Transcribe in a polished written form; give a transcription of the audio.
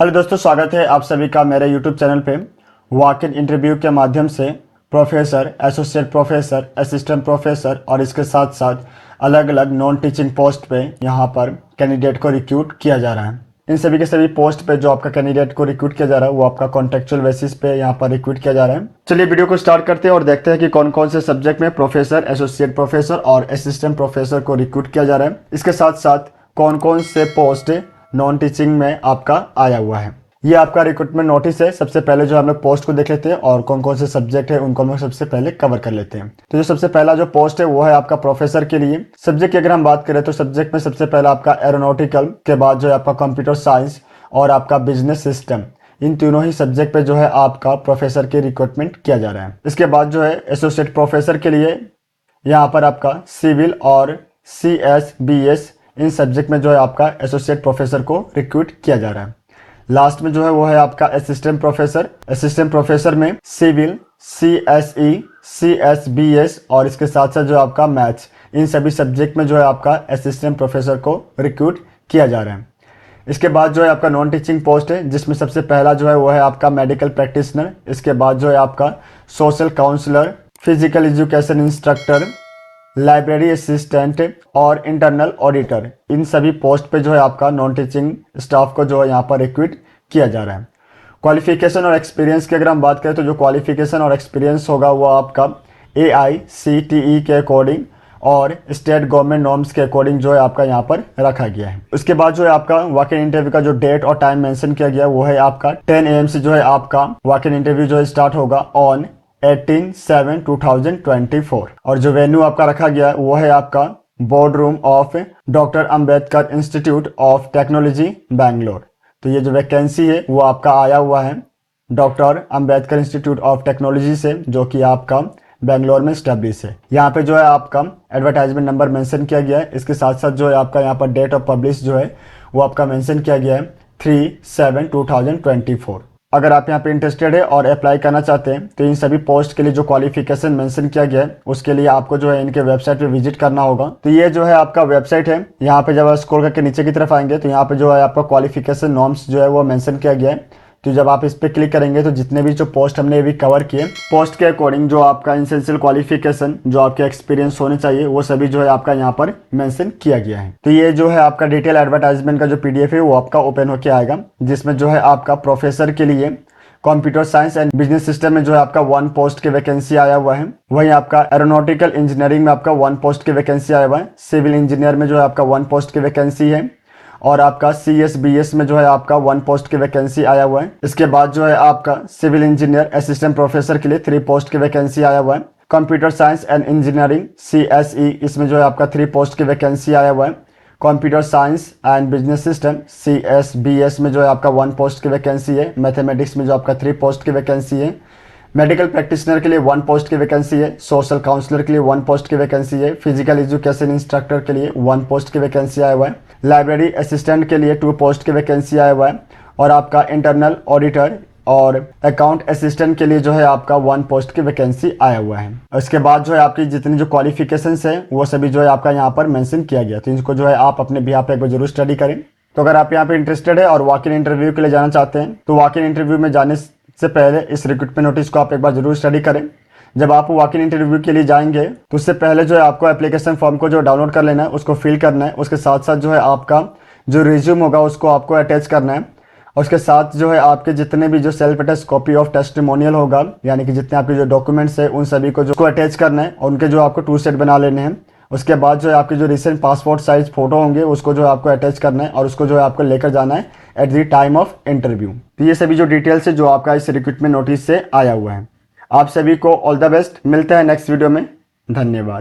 Hello दोस्तों, स्वागत है आप सभी का मेरे यूट्यूब चैनल पे। वॉक इन इंटरव्यू के माध्यम से professor, associate professor, assistant professor और इसके साथ साथ अलग अलग नॉन टीचिंग पोस्ट पे यहाँ पर कैंडिडेट को रिक्रूट किया जा रहा है। इन सभी के सभी पोस्ट पे जो आपका कैंडिडेट को रिक्रूट किया जा रहा है वो आपका कॉन्ट्रेक्चुअल बेसिस पे यहाँ पर रिक्रूट किया जा रहा है। चलिए वीडियो को स्टार्ट करते हैं और देखते हैं कि कौन कौन से सब्जेक्ट में प्रोफेसर, एसोसिएट प्रोफेसर और असिस्टेंट प्रोफेसर को रिक्रूट किया जा रहा है। इसके साथ साथ कौन कौन से पोस्ट नॉन टीचिंग में आपका आया हुआ है। ये आपका रिक्रूटमेंट नोटिस है। सबसे पहले जो हम लोग पोस्ट को देख लेते हैं और कौन कौन से सब्जेक्ट है उनको हम लोग सबसे पहले कवर कर लेते हैं। तो जो सबसे पहला जो पोस्ट है वो है आपका प्रोफेसर के लिए। सब्जेक्ट की अगर हम बात करें तो सब्जेक्ट में सबसे पहला आपका एरोनॉटिकल, के बाद जो है आपका कंप्यूटर साइंस और आपका बिजनेस सिस्टम। इन तीनों ही सब्जेक्ट पे जो है आपका प्रोफेसर के रिक्रूटमेंट किया जा रहा है। इसके बाद जो है एसोसिएट प्रोफेसर के लिए यहाँ पर आपका सिविल और CSBS इन सब्जेक्ट में जो है आपका एसोसिएट प्रोफेसर को रिक्रूट किया जा रहा है। लास्ट में जो है वो है आपका असिस्टेंट प्रोफेसर। असिस्टेंट प्रोफेसर में सिविल, CSE, CSBS और इसके साथ साथ जो आपका मैथ्स, इन सभी सब्जेक्ट में जो है आपका असिस्टेंट प्रोफेसर को रिक्रूट किया जा रहा है। इसके बाद जो है आपका नॉन टीचिंग पोस्ट है जिसमें सबसे पहला जो है वो है आपका मेडिकल प्रैक्टिशनर। इसके बाद जो है आपका social counsellor, physical education instructor, library assistant और इंटरनल ऑडिटर। इन सभी पोस्ट पे जो है आपका नॉन टीचिंग स्टाफ को जो है यहाँ पर रिक्रूट किया जा रहा है। क्वालिफिकेशन और एक्सपीरियंस की अगर हम बात करें तो जो क्वालिफिकेशन और एक्सपीरियंस होगा वो आपका AICTE के अकॉर्डिंग और स्टेट गवर्नमेंट नॉर्म्स के अकॉर्डिंग जो है आपका यहाँ पर रखा गया है। उसके बाद जो है आपका वॉक इन इंटरव्यू का जो डेट और टाइम मेंशन किया गया है वो है आपका 10 AM से जो है आपका वॉक इन इंटरव्यू जो है स्टार्ट होगा ऑन 18/7/2024 और जो वेन्यू आपका रखा गया वो है आपका board room of doctor Ambedkar institute of technology Bangalore. तो ये जो वैकेंसी है वो आपका आया हुआ है doctor Ambedkar institute of technology से, जो कि आपका बैंगलोर में स्टैब्लिश है। यहाँ पे जो है आपका एडवर्टाइजमेंट नंबर मेंशन किया गया है। इसके साथ साथ जो है आपका यहाँ पर डेट ऑफ पब्लिश जो है वो आपका मेंशन किया गया है 3/7/2024। अगर आप यहाँ पे इंटरेस्टेड है और अप्लाई करना चाहते हैं तो इन सभी पोस्ट के लिए जो क्वालिफिकेशन मेंशन किया गया है उसके लिए आपको जो है इनके वेबसाइट पे विजिट करना होगा। तो ये जो है आपका वेबसाइट है। यहाँ पे जब आप स्क्रॉल करके नीचे की तरफ आएंगे तो यहाँ पे जो है आपका क्वालिफिकेशन नॉर्म्स जो है वो मेंशन किया गया है। तो जब आप इस पर क्लिक करेंगे तो जितने भी जो पोस्ट हमने अभी कवर किए, पोस्ट के अकॉर्डिंग जो आपका एसेंशियल क्वालिफिकेशन, जो आपके एक्सपीरियंस होने चाहिए, वो सभी जो है आपका यहाँ पर मेंशन किया गया है। तो ये जो है आपका डिटेल एडवर्टाइजमेंट का जो PDF है वो आपका ओपन होकर आएगा, जिसमें जो है आपका प्रोफेसर के लिए computer science and business system में जो है आपका 1 पोस्ट की वैकेंसी आया हुआ है। वहीं आपका एरोनॉटिकल इंजीनियरिंग में आपका 1 पोस्ट की वैकेंसी आया हुआ है। सिविल इंजीनियर में जो है आपका 1 पोस्ट की वैकेंसी है और आपका CSBS में जो है आपका 1 पोस्ट की वैकेंसी आया हुआ है। इसके बाद जो है आपका सिविल इंजीनियर असिस्टेंट प्रोफेसर के लिए 3 पोस्ट की वैकेंसी आया हुआ है। Computer science and engineering CSE, इसमें जो है आपका 3 पोस्ट की वैकेंसी आया हुआ है। Computer science and business system CSBS में जो है आपका 1 पोस्ट की वैकेंसी है। मैथमेटिक्स में जो आपका 3 पोस्ट की वैकेंसी है। मेडिकल प्रैक्टिशनर के लिए 1 पोस्ट की वैकेंसी है। सोशल काउंसलर के लिए 1 पोस्ट की वैकेंसी है। फिजिकल एजुकेशन इंस्ट्रक्टर के लिए 1 पोस्ट की वैकेंसी आया हुआ है। लाइब्रेरी असिस्टेंट के लिए 2 पोस्ट की वैकेंसी आया हुआ है और आपका इंटरनल ऑडिटर और अकाउंट असिस्टेंट के लिए जो है आपका 1 पोस्ट की वैकेंसी आया हुआ है। उसके बाद जो है आपकी जितनी जो क्वालिफिकेशंस है वो सभी जो है आपका यहाँ पर मेंशन किया गया। तो इनको जो है आप अपने बिहाफ पे एक बार जरूर स्टडी करें। तो अगर आप यहाँ पे इंटरेस्टेड है और वॉक इन इंटरव्यू के लिए जाना चाहते हैं तो वॉक इन इंटरव्यू में जाने से पहले इस रिक्रूटमेंट नोटिस को आप एक बार जरूर स्टडी करें। जब आप वॉक इन इंटरव्यू के लिए जाएंगे तो उससे पहले जो है आपको एप्लीकेशन फॉर्म को जो डाउनलोड कर लेना है, उसको फिल करना है। उसके साथ साथ जो है आपका जो रिज्यूम होगा उसको आपको अटैच करना है। और उसके साथ जो है आपके जितने भी जो self attest copy of testimonial होगा, यानी कि जितने आपके जो डॉक्यूमेंट्स है उन सभी को जो अटैच करना है और उनके जो आपको 2 सेट बना लेने हैं। उसके बाद जो है आपके जो रिसेंट पासपोर्ट साइज फोटो होंगे उसको जो है आपको अटैच करना है और उसको जो है आपको लेकर जाना है at the time of interview. तो ये सभी जो डिटेल्स है जो आपका इस रिक्रूटमेंट नोटिस से आया हुआ है। आप सभी को ऑल द बेस्ट। मिलते हैं नेक्स्ट वीडियो में। धन्यवाद।